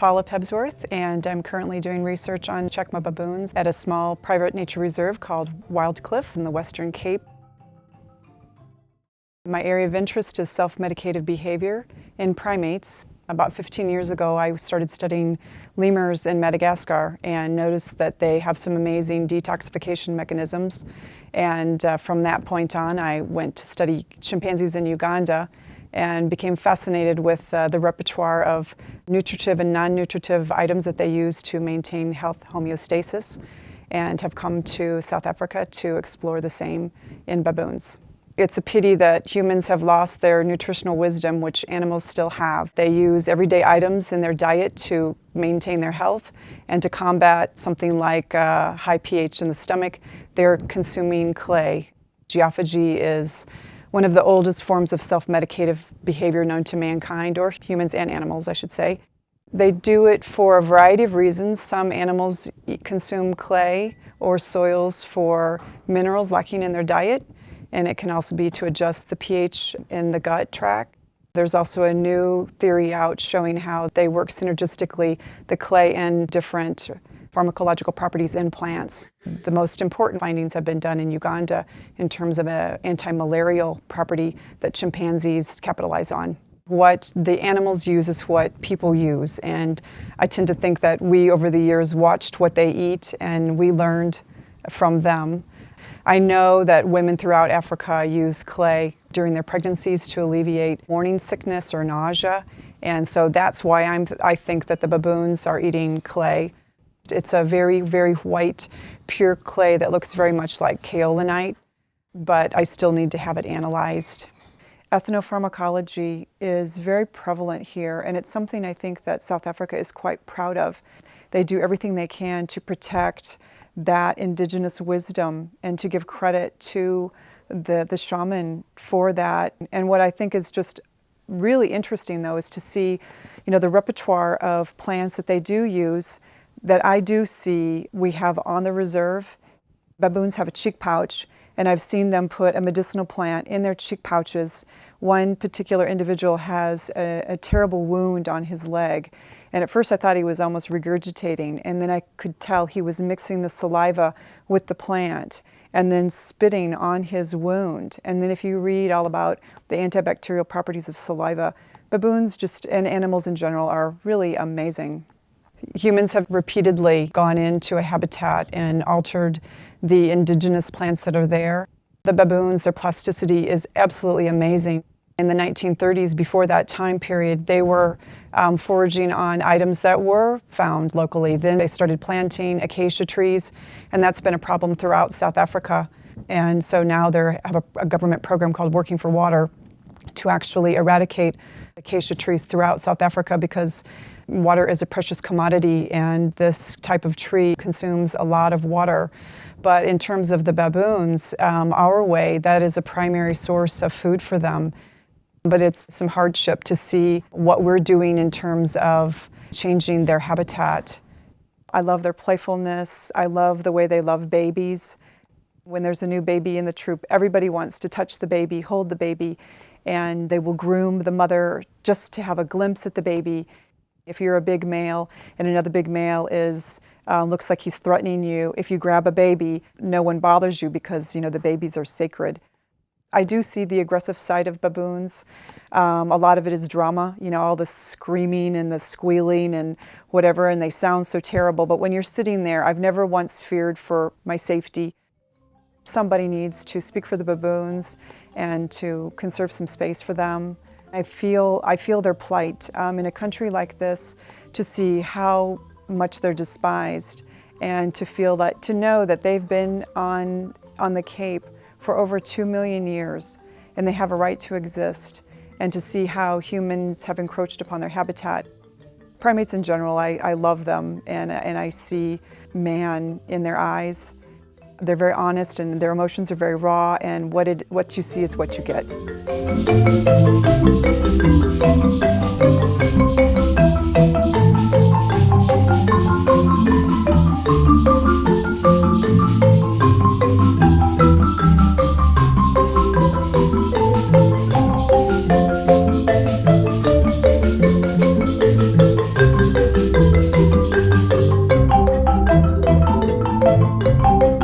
Paula Pebsworth, and I'm currently doing research on Checkma baboons at a small private nature reserve called Wildcliff in the Western Cape. My area of interest is self-medicated behavior in primates. About 15 years ago, I started studying lemurs in Madagascar and noticed that they have some amazing detoxification mechanisms. And from that point on, I went to study chimpanzees in Uganda and became fascinated with the repertoire of nutritive and non-nutritive items that they use to maintain health homeostasis, and have come to South Africa to explore the same in baboons. It's a pity that humans have lost their nutritional wisdom, which animals still have. They use everyday items in their diet to maintain their health, and to combat something like high pH in the stomach, they're consuming clay. Geophagy is one of the oldest forms of self-medicative behavior known to mankind, or humans and animals, I should say. They do it for a variety of reasons. Some animals consume clay or soils for minerals lacking in their diet, and it can also be to adjust the pH in the gut tract. There's also a new theory out showing how they work synergistically, the clay and different pharmacological properties in plants. The most important findings have been done in Uganda in terms of an anti-malarial property that chimpanzees capitalize on. What the animals use is what people use, and I tend to think that we over the years watched what they eat and we learned from them. I know that women throughout Africa use clay during their pregnancies to alleviate morning sickness or nausea, and so that's why I think that the baboons are eating clay. It's a very, very white, pure clay that looks very much like kaolinite, but I still need to have it analyzed. Ethnopharmacology is very prevalent here, and it's something I think that South Africa is quite proud of. They do everything they can to protect that indigenous wisdom and to give credit to the shaman for that. And what I think is just really interesting, though, is to see, the repertoire of plants that they do use, that I do see we have on the reserve. Baboons have a cheek pouch, and I've seen them put a medicinal plant in their cheek pouches. One particular individual has a terrible wound on his leg, and at first I thought he was almost regurgitating, and then I could tell he was mixing the saliva with the plant and then spitting on his wound. And then if you read all about the antibacterial properties of saliva, baboons and animals in general are really amazing. Humans have repeatedly gone into a habitat and altered the indigenous plants that are there. The baboons, their plasticity is absolutely amazing. In the 1930s, before that time period, they were foraging on items that were found locally. Then they started planting acacia trees, and that's been a problem throughout South Africa. And so now they have a government program called Working for Water to actually eradicate acacia trees throughout South Africa, because water is a precious commodity and this type of tree consumes a lot of water. But in terms of the baboons, our way, that is a primary source of food for them. But it's some hardship to see what we're doing in terms of changing their habitat. I love their playfulness. I love the way they love babies. When there's a new baby in the troop, everybody wants to touch the baby, hold the baby, and they will groom the mother just to have a glimpse at the baby. If you're a big male and another big male looks like he's threatening you, if you grab a baby, no one bothers you because, the babies are sacred. I do see the aggressive side of baboons. A lot of it is drama, all the screaming and the squealing and whatever, and they sound so terrible. But when you're sitting there, I've never once feared for my safety. Somebody needs to speak for the baboons and to conserve some space for them. I feel their plight in a country like this, to see how much they're despised, and to know that they've been on the Cape for over 2 million years, and they have a right to exist, and to see how humans have encroached upon their habitat. Primates in general, I love them, and I see man in their eyes. They're very honest, and their emotions are very raw, and what you see is what you get. you.